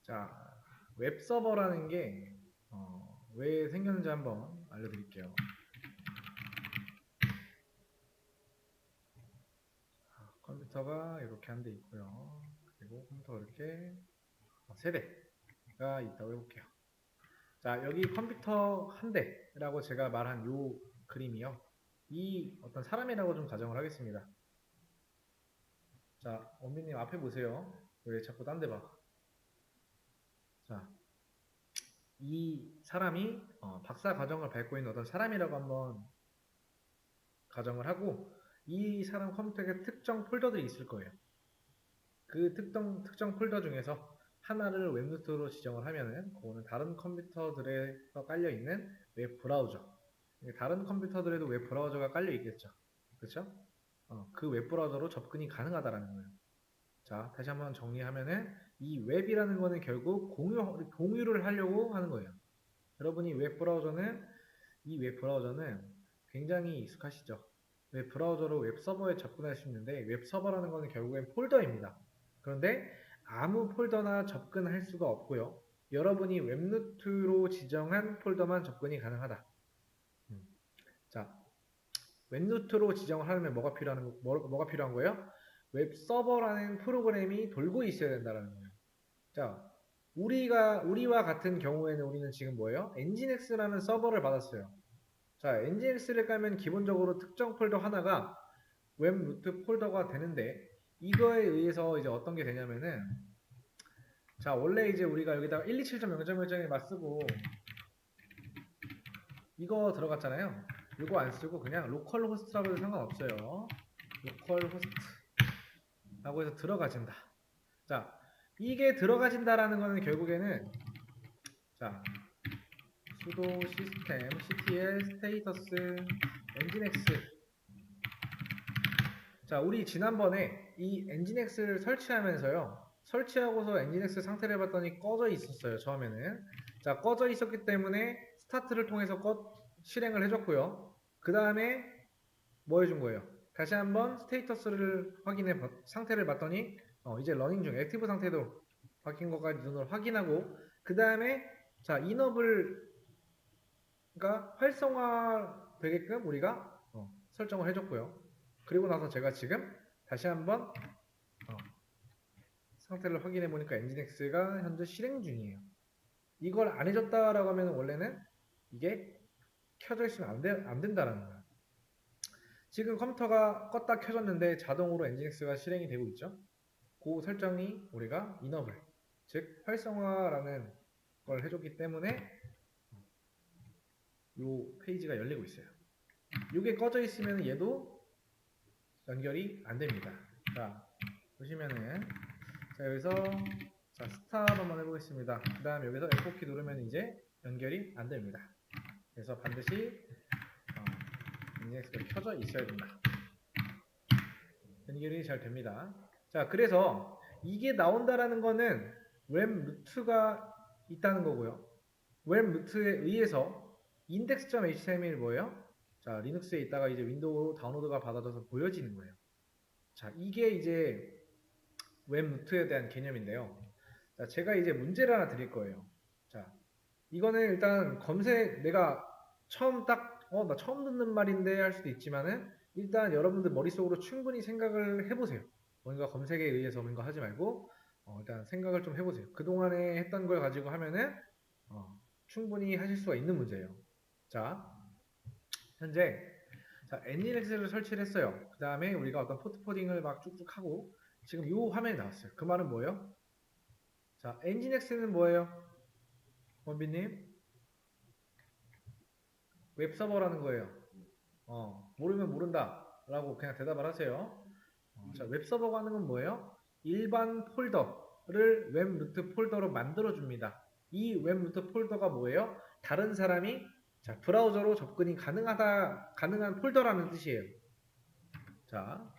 자, 웹서버라는 게 왜 생겼는지 한번 알려드릴게요. 컴퓨터가 이렇게 한 대 있고요. 그리고 컴퓨터가 이렇게 세 대가 있다고 해볼게요. 자, 여기 컴퓨터 한 대라고 제가 말한 요 그림이요. 이 어떤 사람이라고 좀 가정을 하겠습니다. 자, 원빈님 앞에 보세요. 왜 자꾸 딴 데 봐? 자, 이 사람이 박사 과정을 밟고 있는 어떤 사람이라고 한번 가정을 하고 이 사람 컴퓨터에 특정 폴더들이 있을 거예요. 그 특정 폴더 중에서 하나를 웹노트로 지정을 하면은 그거는 다른 컴퓨터들에서 깔려 있는 웹 브라우저. 다른 컴퓨터들에도 웹 브라우저가 깔려 있겠죠. 그렇죠? 그 웹 브라우저로 접근이 가능하다라는 거예요. 자, 다시 한번 정리하면은 이 웹이라는 거는 결국 공유를 하려고 하는 거예요. 여러분이 이 웹 브라우저는 굉장히 익숙하시죠? 웹 브라우저로 웹 서버에 접근할 수 있는데 웹 서버라는 거는 결국엔 폴더입니다. 그런데 아무 폴더나 접근할 수가 없고요. 여러분이 웹루트로 지정한 폴더만 접근이 가능하다. 자, 웹루트로 지정을 하려면 뭐가 필요한 거예요? 웹 서버라는 프로그램이 돌고 있어야 된다는 거예요. 자, 우리와 같은 경우에는 우리는 지금 뭐예요? 엔진엑스라는 서버를 받았어요. 자, 엔진엑스를 깔면 기본적으로 특정 폴더 하나가 웹 루트 폴더가 되는데 이거에 의해서 이제 어떤 게 되냐면은 자, 원래 이제 우리가 여기다가 127.0.1에 맞쓰고 이거 들어갔잖아요. 이거 안 쓰고 그냥 로컬 호스트라고 해도 상관없어요. 로컬 호스트라고 해서 들어가진다. 자, 이게 들어가진다라는 거는 결국에는 자, sudo system ctl status nginx 자, 우리 지난번에 이 엔진엑스를 설치하고서 엔진엑스 상태를 봤더니 꺼져 있었어요, 처음에는. 자, 꺼져 있었기 때문에 스타트를 통해서 실행을 해줬고요. 그 다음에 뭐 해준 거예요? 다시 한번 상태를 봤더니, 이제 러닝 중, 액티브 상태도 바뀐 것까지 눈으로 확인하고, 그 다음에, 자, 그러니까 활성화 되게끔 우리가 설정을 해줬고요. 그리고 나서 제가 지금 다시 한번 상태를 확인해 보니까 엔진엑스가 현재 실행 중이에요. 이걸 안 해줬다라고 하면 원래는 이게 켜져 있으면 안 된다라는 거예요. 지금 컴퓨터가 껐다 켜졌는데 자동으로 엔진엑스가 실행이 되고 있죠. 그 설정이 우리가 이너블, 즉 활성화라는 걸 해줬기 때문에 이 페이지가 열리고 있어요. 이게 꺼져 있으면 얘도 연결이 안 됩니다. 자, 보시면은 자, 여기서 자, 스타트 한번 해보겠습니다. 그 다음 여기서 F4키 누르면 이제 연결이 안 됩니다. 그래서 반드시 엔진엑스가 켜져 있어야 된다. 연결이 잘 됩니다. 자, 그래서 이게 나온다라는 거는 웹 루트가 있다는 거고요. 웹 루트에 의해서 index.html이 뭐예요? 자, 리눅스에 있다가 이제 윈도우로 다운로드가 받아져서 보여지는 거예요. 자, 이게 이제 웹 루트에 대한 개념인데요. 자, 제가 이제 문제를 하나 드릴 거예요. 자, 이거는 일단 내가 나 처음 듣는 말인데 할 수도 있지만은, 일단 여러분들 머릿속으로 충분히 생각을 해보세요. 뭔가 검색에 의해서 뭔가 하지 말고, 일단 생각을 좀 해보세요. 그동안에 했던 걸 가지고 하면은, 충분히 하실 수가 있는 문제예요. 자, 현재, 자, 엔진엑스를 설치를 했어요. 그 다음에 우리가 어떤 포트 포딩을 막 쭉쭉 하고, 지금 이 화면이 나왔어요. 그 말은 뭐예요? 자, 엔진엑스는 뭐예요? 원빈님? 웹서버라는 거예요. 모르면 모른다 라고 그냥 대답을 하세요. 자, 웹서버가 하는 건 뭐예요? 일반 폴더를 웹루트 폴더로 만들어 줍니다. 이 웹루트 폴더가 뭐예요? 다른 사람이 자, 브라우저로 접근이 가능한 폴더라는 뜻이에요. 자,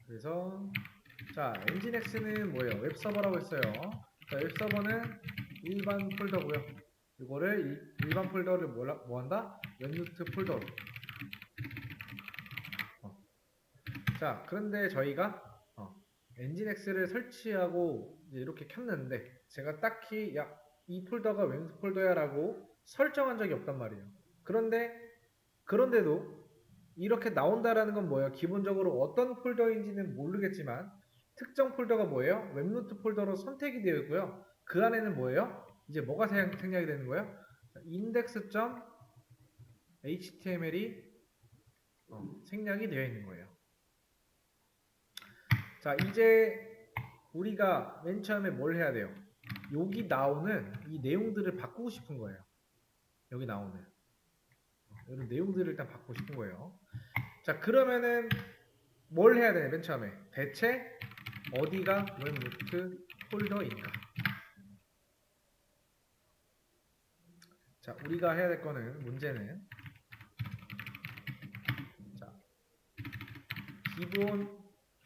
그래서 자, 엔진엑스는 뭐예요? 웹서버라고 했어요. 자, 웹서버는 일반 폴더고요. 이거를 일반 폴더를 뭐 한다? 웹루트 폴더로. 자, 그런데 저희가 엔진엑스를 설치하고 이제 이렇게 켰는데 제가 딱히 야, 이 폴더가 웬 폴더야 라고 설정한 적이 없단 말이에요. 그런데도 이렇게 나온다라는 건 뭐예요? 기본적으로 어떤 폴더인지는 모르겠지만 특정 폴더가 뭐예요? 웹노트 폴더로 선택이 되어 있고요. 그 안에는 뭐예요? 이제 뭐가 생략이 되는 거예요? index.html이 생략이 되어 있는 거예요. 자, 이제 우리가 맨 처음에 뭘 해야 돼요? 여기 나오는 이 내용들을 바꾸고 싶은 거예요. 여기 나오는 이런 내용들을 일단 바꾸고 싶은 거예요. 자, 그러면은 뭘 해야 되냐? 맨 처음에 대체 어디가 웹노트 폴더인가? 자, 우리가 해야 될 거는 문제는 자, 기본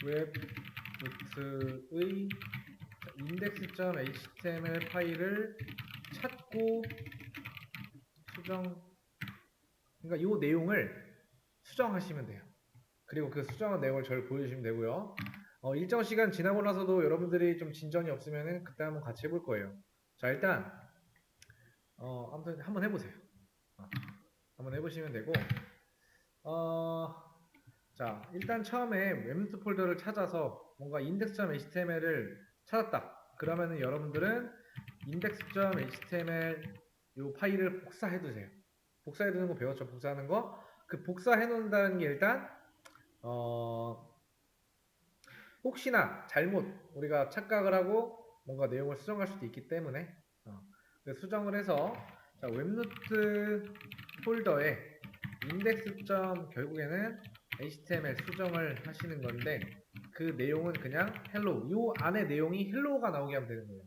웹노트의 index.html 파일을 찾고 수정, 그러니까 이 내용을 수정하시면 돼요. 그리고 그 수정한 내용을 저를 보여주시면 되고요. 일정 시간 지나고 나서도 여러분들이 좀 진전이 없으면은 그때 한번 같이 해볼 거예요. 자, 일단 아무튼 한번 해보세요. 한번 해보시면 되고, 자, 일단 처음에 웹노트 폴더를 찾아서 뭔가 index.html을 찾았다. 그러면은 여러분들은 index.html 요 파일을 복사해 두세요. 복사해 두는 거 배웠죠? 복사하는 거. 그 복사해 놓는다는 게 일단 혹시나 잘못 우리가 착각을 하고 뭔가 내용을 수정할 수도 있기 때문에 수정을 해서 자, 웹노트 폴더에 index. 결국에는 html 수정을 하시는 건데 그 내용은 그냥 hello 요 안에 내용이 hello가 나오게 하면 되는 거예요.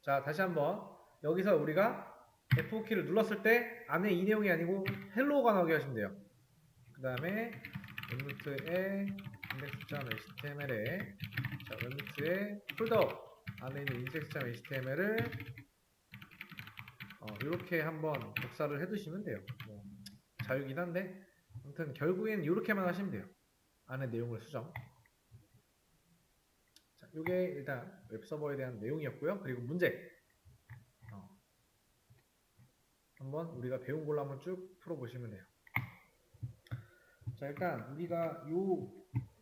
자, 다시 한번 여기서 우리가 F4키를 눌렀을 때 안에 이 내용이 아니고 hello가 나오게 하시면 돼요. 그 다음에 웹노트의 index.html에 자, 웹노트의 폴더 안에 있는 index.html을 이렇게 한번 복사를 해두시면 돼요. 자유긴 한데 아무튼 결국엔 이렇게만 하시면 돼요. 안에 내용을 수정. 자, 이게 일단 웹서버에 대한 내용이었고요. 그리고 문제. 한번 우리가 배운 걸로 한번 쭉 풀어보시면 돼요. 자, 일단 우리가 요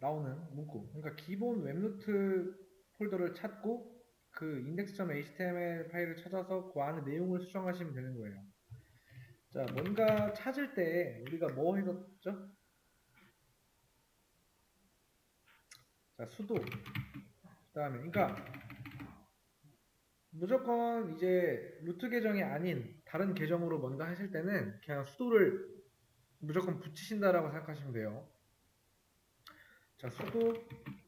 나오는 문구, 그러니까 기본 웹노트 폴더를 찾고 그 index.html 파일을 찾아서 그 안에 내용을 수정하시면 되는 거예요. 자, 뭔가 찾을 때 우리가 뭐 했었죠? 자, 수도. 그 다음에, 그러니까 무조건 이제 루트 계정이 아닌 다른 계정으로 뭔가 하실 때는 그냥 수도를 무조건 붙이신다라고 생각하시면 돼요. 자, 수도,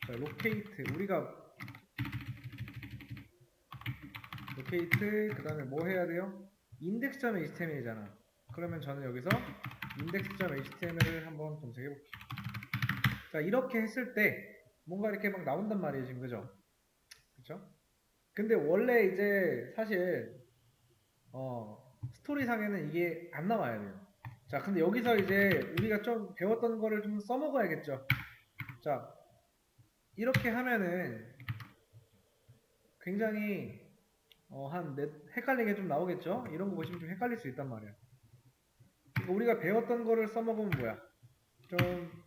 자, 로케이트. 우리가 로케이트, 그 다음에 뭐 해야 돼요? index.html이잖아. 그러면 저는 여기서 index.html을 한번 검색해 볼게요. 자, 이렇게 했을 때 뭔가 이렇게 막 나온단 말이에요, 지금. 그죠? 그쵸? 근데 원래 이제 사실 스토리상에는 이게 안 나와야 돼요. 자, 근데 여기서 이제 우리가 좀 배웠던 거를 좀 써먹어야겠죠. 자, 이렇게 하면은 굉장히 헷갈리게 좀 나오겠죠? 이런 거 보시면 좀 헷갈릴 수 있단 말이야. 그러니까 우리가 배웠던 거를 써먹으면 뭐야? 좀,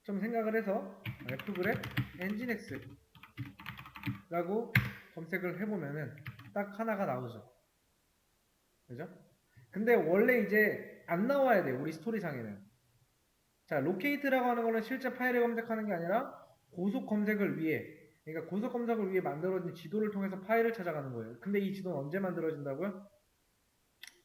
좀 생각을 해서 fgrep nginx 라고 검색을 해보면은 딱 하나가 나오죠. 그죠? 근데 원래 이제 안 나와야 돼요. 우리 스토리상에는. 자, 로케이트라고 하는 거는 실제 파일을 검색하는 게 아니라 고속 검색을 위해, 그러니까 고속 검색을 위해 만들어진 지도를 통해서 파일을 찾아가는 거예요. 근데 이 지도는 언제 만들어진다고요?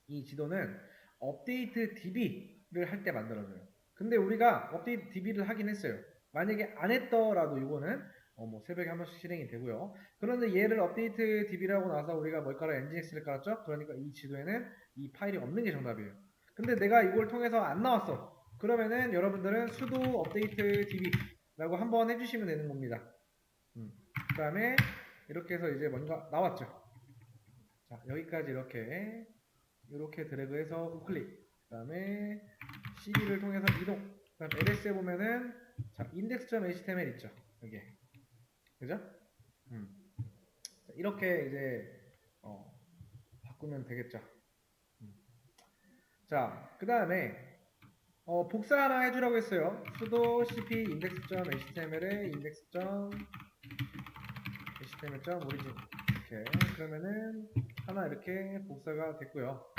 이 지도는 업데이트 DB를 할 때 만들어져요. 근데 우리가 업데이트 DB를 하긴 했어요. 만약에 안 했더라도 이거는 뭐 새벽에 한 번씩 실행이 되고요. 그런데 얘를 업데이트 DB라고 나서 우리가 뭘 깔아? nginx를 깔았죠? 그러니까 이 지도에는 이 파일이 없는 게 정답이에요. 근데 내가 이걸 통해서 안 나왔어. 그러면은 여러분들은 sudo update db라고 한번 해주시면 되는 겁니다. 그 다음에 이렇게 해서 이제 뭔가 나왔죠. 자, 여기까지 이렇게 드래그해서 우클릭. 그 다음에 cd를 통해서 이동. 그 다음 ls에 보면은 자, index.html 있죠. 여기. 그죠? 자, 이렇게 이제 바꾸면 되겠죠. 자, 그 다음에 복사 하나 해주라고 했어요. sudo cp index.html에 index.html.origin 이렇게 그러면은 하나 이렇게 복사가 됐고요.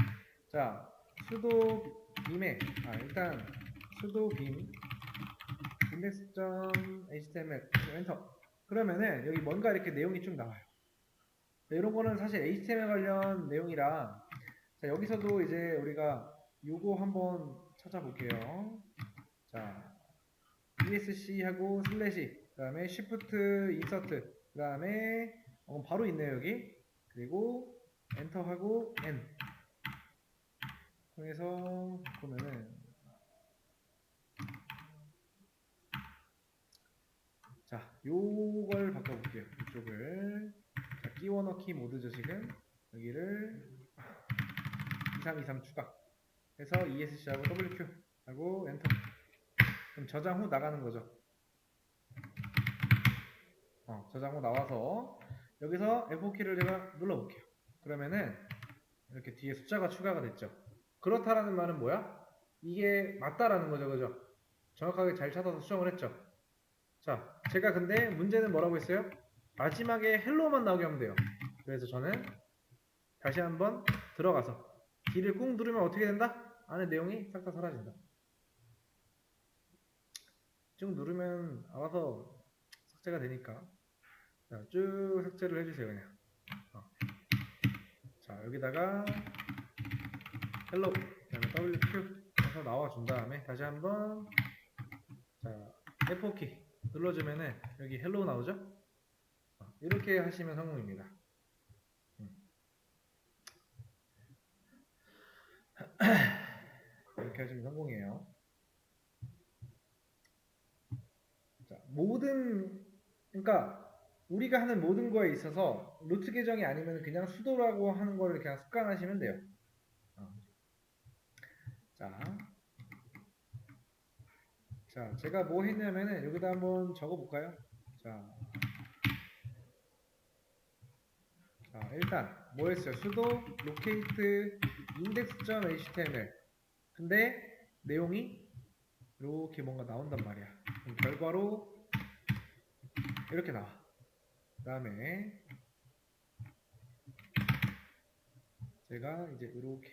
자, sudo bim에 일단 sudo bim index.html 엔터. 그러면은 여기 뭔가 이렇게 내용이 쭉 나와요. 이런 거는 사실 HTML 관련 내용이라 자, 여기서도 이제 우리가 요거 한번 찾아볼게요. 자, ESC 하고 슬래시, 그 다음에 Shift 인서트, 그 다음에 바로 있네요 여기. 그리고 엔터 하고 N 통해서 보면은 자, 요걸 바꿔볼게요. 이쪽을 자, 끼워 넣기 모드죠 지금. 여기를 2323 추가 해서 ESC 하고 WQ 하고 엔터. 그럼 저장 후 나가는 거죠. 저장 후 나와서 여기서 F4키를 제가 눌러볼게요. 그러면은 이렇게 뒤에 숫자가 추가가 됐죠. 그렇다라는 말은 뭐야? 이게 맞다라는 거죠, 그죠? 정확하게 잘 찾아서 수정을 했죠. 자, 제가 근데 문제는 뭐라고 했어요? 마지막에 헬로만 나오게 하면 돼요. 그래서 저는 다시 한번 들어가서 D를 꾹 누르면 어떻게 된다? 안에 내용이 싹 다 사라진다. 쭉 누르면 알아서 삭제가 되니까 자, 쭉 삭제를 해주세요 그냥. 자, 여기다가 헬로 그다음에 WQ 해서 나와준 다음에 다시 한번 자 F4키 눌러주면은 여기 헬로 나오죠? 이렇게 하시면 성공입니다. 이렇게 하시면 성공이에요. 자, 그러니까 우리가 하는 모든 거에 있어서 루트 계정이 아니면 그냥 수도라고 하는 거를 그냥 습관하시면 돼요. 자, 제가 뭐 했냐면은 여기다 한번 적어볼까요? 자, 일단 뭐 했어요? sudo locate index.html 근데 내용이 이렇게 뭔가 나온단 말이야. 그럼 결과로 이렇게 나와. 그 다음에 제가 이제 이렇게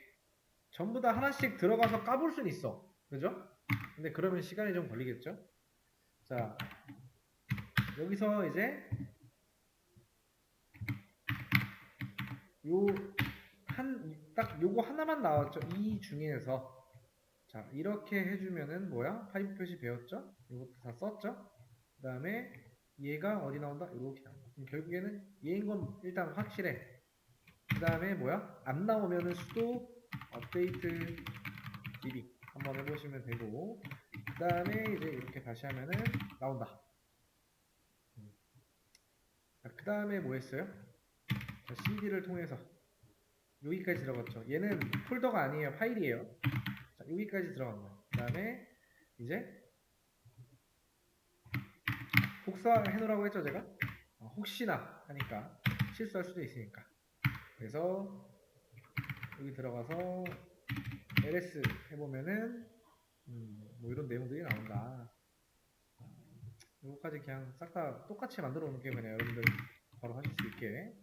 전부 다 하나씩 들어가서 까볼 수는 있어. 그죠? 근데 그러면 시간이 좀 걸리겠죠? 자, 여기서 이제 딱 요거 하나만 나왔죠. 이 중에서 자, 이렇게 해주면은 뭐야? 파이프 표시 배웠죠? 이것도 다 썼죠? 그 다음에 얘가 어디 나온다? 이렇게 나온다. 그럼 결국에는 얘인 건 일단 확실해. 그 다음에 뭐야? 안 나오면은 수도 업데이트 db 한번 해보시면 되고 그 다음에 이제 이렇게 다시 하면은 나온다. 그 다음에 뭐 했어요? 자, cd를 통해서 여기까지 들어갔죠. 얘는 폴더가 아니에요. 파일이에요. 자, 여기까지 들어간 거예요. 그 다음에 이제 복사해 놓으라고 했죠 제가? 혹시나 하니까 실수할 수도 있으니까 그래서 여기 들어가서 ls 해보면은 뭐 이런 내용들이 나온다. 이거까지 그냥 싹 다 똑같이 만들어 놓을게요. 그냥 여러분들 바로 하실 수 있게.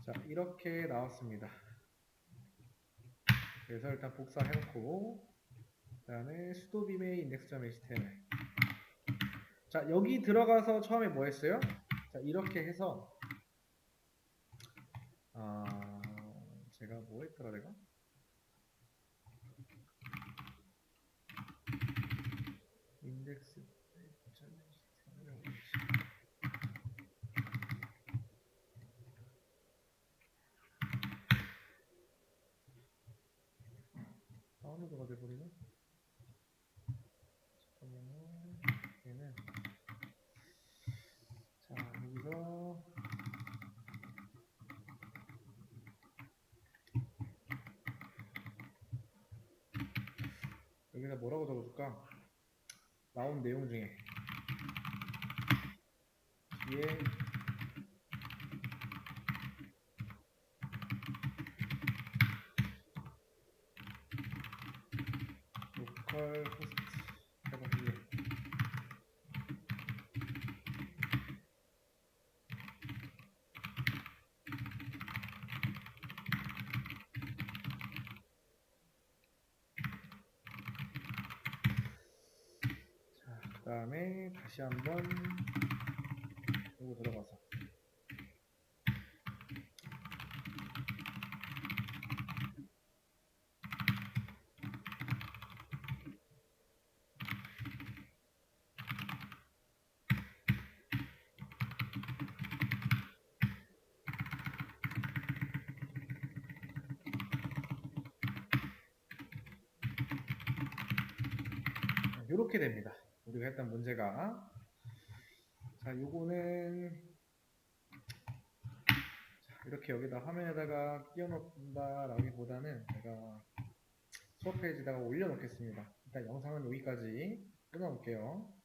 자, 이렇게 나왔습니다. 그래서 일단 복사해 놓고 그 다음에 sudo bim의 index.html 자, 여기 들어가서 처음에 뭐 했어요? 자, 이렇게 해서 제가 뭐 했더라 내가? 인덱스 다운로드가 돼버리네. 잠깐만요. 얘는 자 여기서 여기다 뭐라고 적어줄까? 나온 내용 중에 여기에 로컬 호스트 해보기. 자, 그 다음에 다시 한번 요거 들어가서 이렇게 됩니다. 우리가 했던 문제가. 자, 요거는 이렇게 여기다 화면에다가 띄워놓는다 라기보다는 제가 수업 페이지에다가 올려놓겠습니다. 일단 영상은 여기까지 끊어놓을게요.